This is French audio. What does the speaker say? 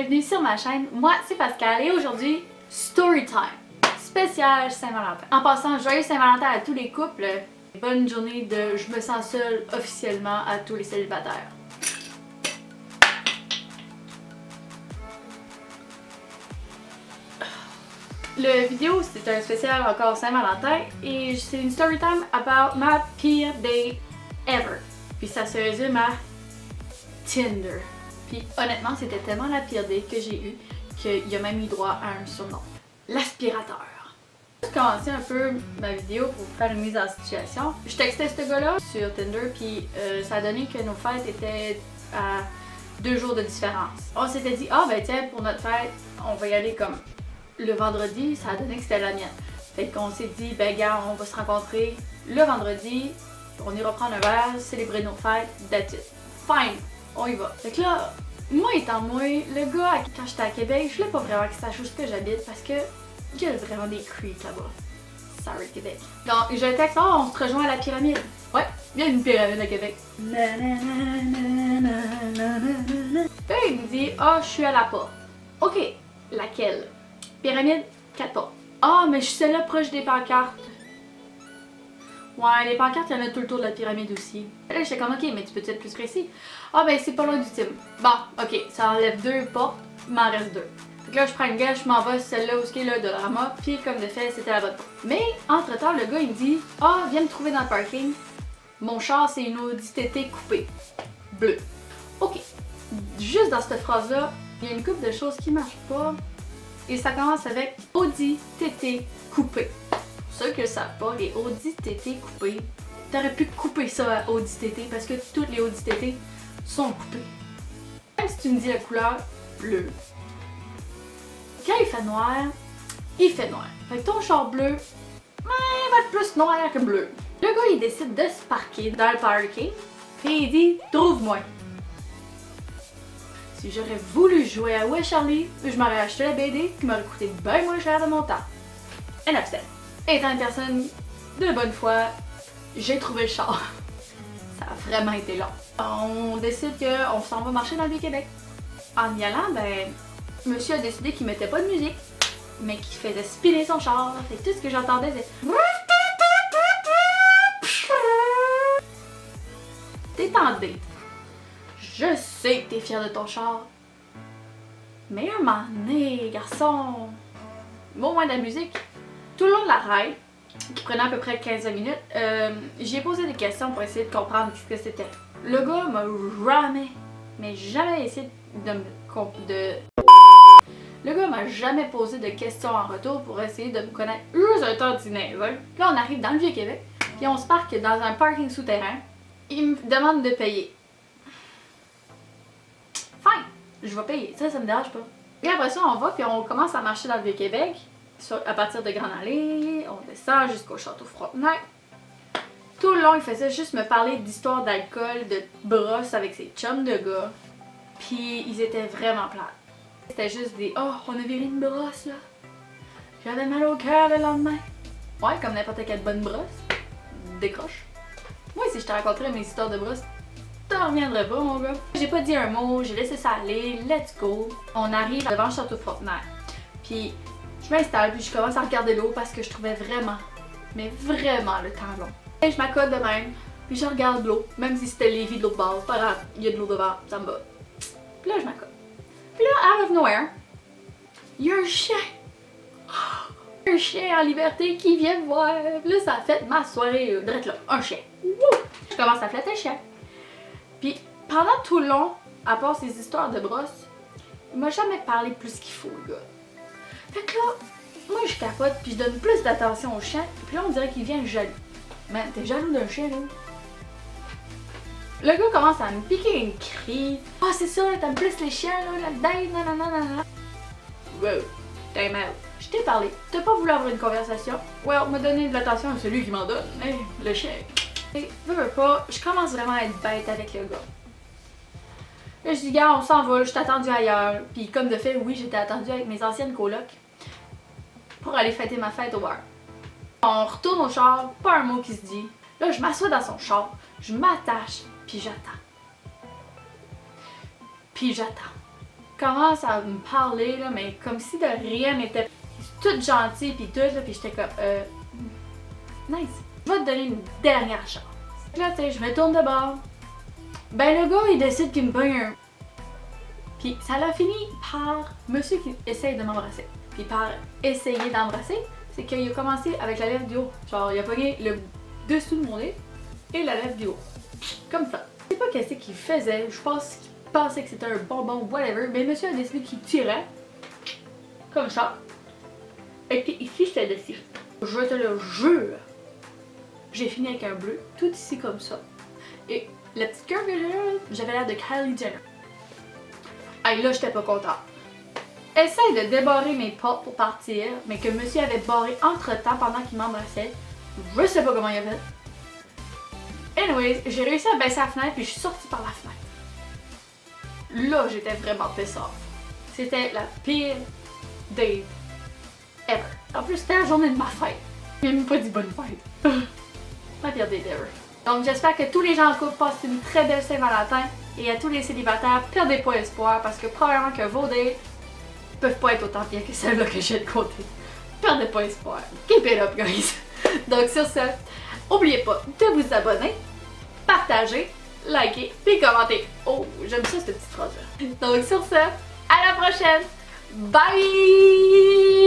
bienvenue sur ma chaîne. Moi, c'est Pascal et aujourd'hui, story time spécial Saint-Valentin. En passant, joyeux Saint-Valentin à tous les couples. Bonne journée de je me sens seule officiellement à tous les célibataires. Le vidéo, c'est un spécial encore Saint-Valentin et c'est une story time about ma pire date ever. Puis ça se résume à Tinder. Puis honnêtement, c'était tellement la pire date que j'ai eue qu'il a même eu droit à un surnom. L'aspirateur. Je vais commencer un peu ma vidéo pour vous faire une mise en situation. Je textais ce gars-là sur Tinder puis ça a donné que nos fêtes étaient à 2 jours de différence. On s'était dit, ah ben tiens, pour notre fête, on va y aller comme le vendredi, ça a donné que c'était la mienne. Fait qu'on s'est dit, ben gars, on va se rencontrer le vendredi, on ira prendre un verre, célébrer nos fêtes, that's it. Fine, on y va. Fait que là, moi étant moi, le gars, quand j'étais à Québec, je voulais pas vraiment qu'il sache où est-ce que j'habite parce que il y a vraiment des creeps là-bas. Sorry Québec. Donc, je texte, oh, on se rejoint à la pyramide. Ouais, il y a une pyramide à Québec. Puis il me dit, oh, je suis à la porte. Ok, laquelle? Pyramide, 4 portes. Ah, mais je suis celle-là proche des pancartes. Ouais, les pancartes, il y en a tout le tour de la pyramide aussi. Là, j'étais comme, ok, mais tu peux être plus précis? Ah, ben, c'est pas loin du Tim. Bon, ok, ça enlève 2 portes, il m'en reste 2. Fait que là, je prends une gage, je m'en vais celle-là où est le Dollarama, puis comme de fait, c'était la bonne porte. Mais, entre-temps, le gars, il me dit, ah, viens me trouver dans le parking. Mon char, c'est une Audi TT coupée. Bleu. Ok. Juste dans cette phrase-là, il y a une couple de choses qui marchent pas. Et ça commence avec Audi TT coupé. Pour ceux qui ne le savent pas, les Audi TT coupés, t'aurais pu couper ça à Audi TT parce que toutes les Audi TT sont coupées. Même si tu me dis la couleur bleue. Quand il fait noir, il fait noir. Fait que ton char bleu, il va être plus noir que bleu. Le gars, il décide de se parquer dans le parking et il dit « Trouve-moi ». Si j'aurais voulu jouer à Ouais Charlie, je m'aurais acheté la BD qui m'aurait coûté bien moins cher de mon temps. Un upset. Étant une personne de bonne foi, j'ai trouvé le char. Ça a vraiment été long. On décide qu'on s'en va marcher dans le Vieux-Québec. En y allant, ben, monsieur a décidé qu'il mettait pas de musique, mais qu'il faisait spinner son char. Fait que tout ce que j'entendais, c'est... T'es en date. Je sais que t'es fier de ton char. Mais un moment donné, garçon, au moins de la musique. Tout le long de la ride, qui prenait à peu près 15 minutes, j'ai posé des questions pour essayer de comprendre ce que c'était. Le gars m'a jamais essayé Le gars m'a jamais posé de questions en retour pour essayer de me connaître juste un temps dîner. Là, on arrive dans le Vieux-Québec, puis on se parque dans un parking souterrain. Il me demande de payer. Fine, je vais payer, ça me dérange pas. Et après ça, on va puis on commence à marcher dans le Vieux-Québec, à partir de Grande Allée, on descend jusqu'au Château Frontenac. Tout le long, il faisait juste me parler d'histoires d'alcool, de brosse avec ses chums de gars, puis ils étaient vraiment plates. C'était juste des « Oh, on a viré une brosse là! J'avais mal au cœur le lendemain! » Ouais, comme n'importe quelle bonne brosse. Décroche. Moi, si je te raconterais mes histoires de brosse, t'en reviendrais pas, mon gars. J'ai pas dit un mot, j'ai laissé ça aller, let's go. On arrive devant le Château Frontenac. Puis je m'installe, puis je commence à regarder l'eau parce que je trouvais vraiment, mais vraiment le temps long. Et je m'accorde de même, puis je regarde l'eau, même si c'était Lévis de l'autre bord, pas grave, il y a de l'eau devant, ça me va. Puis là, je m'accorde. Puis là, out of nowhere, il y a un chien. Un chien en liberté qui vient me voir. Puis là, ça a fait ma soirée, drette là, un chien. Wouh! Je commence à flatter le chien. Puis pendant tout le long, à part ces histoires de brosse, il m'a jamais parlé plus qu'il faut, le gars. Fait que là, moi je capote puis je donne plus d'attention au chien, puis là on dirait qu'il vient jaloux. Man, t'es jaloux d'un chien, là? Le gars commence à me piquer une crie. Ah, c'est ça, t'aimes plus les chiens, là, là-dedans, nanana. Wow, time out. Je t'ai parlé, t'as pas voulu avoir une conversation? Well, m'a donné de l'attention à celui qui m'en donne, mais le chien. Et veux pas, je commence vraiment à être bête avec le gars. Là, je dis, gars, on s'en va, je t'ai attendu ailleurs. Puis comme de fait, oui, j'étais attendue avec mes anciennes colocs pour aller fêter ma fête au bar. On retourne au char, pas un mot qui se dit. Là, je m'assois dans son char, je m'attache, puis j'attends. Puis j'attends. commence à me parler, là, mais comme si de rien n'était. Toute gentille, puis tout, là, puis j'étais comme, nice. Je vais te donner une dernière chance. Là, tu sais, je me tourne de bord. Ben, le gars, il décide qu'il me pogne un. Puis ça l'a fini par monsieur qui essaye de m'embrasser. Puis par essayer d'embrasser, c'est qu'il a commencé avec la lèvre du haut. Genre, il a pogné le dessous de mon nez et la lèvre du haut. Comme ça. Je sais pas qu'est-ce qu'il faisait. Je pense qu'il pensait que c'était un bonbon, whatever. Mais monsieur a décidé qu'il tirait. Comme ça. Et puis ici, c'était dessus. Je te le jure. J'ai fini avec un bleu, tout ici comme ça. Et la petite curve que j'avais l'air de Kylie Jenner. Hey, là, j'étais pas contente. Essaye de débarrer mes portes pour partir, mais que monsieur avait barré entre-temps pendant qu'il m'embrassait. Je sais pas comment il a fait. Anyways, j'ai réussi à baisser la fenêtre puis je suis sortie par la fenêtre. Là, j'étais vraiment pissed off. C'était la pire date ever. En plus, c'était la journée de ma fête. J'ai même pas dit bonne fête. Ma pire date ever. Donc, j'espère que tous les gens en couple passent une très belle Saint-Valentin. Et à tous les célibataires, perdez pas espoir parce que probablement que vos dates peuvent pas être autant bien que celles-là que j'ai de côté. Perdez pas espoir. Keep it up, guys. Donc, sur ce, n'oubliez pas de vous abonner, partager, liker, puis commenter. Oh, j'aime ça cette petite phrase-là. Donc, sur ce, à la prochaine. Bye!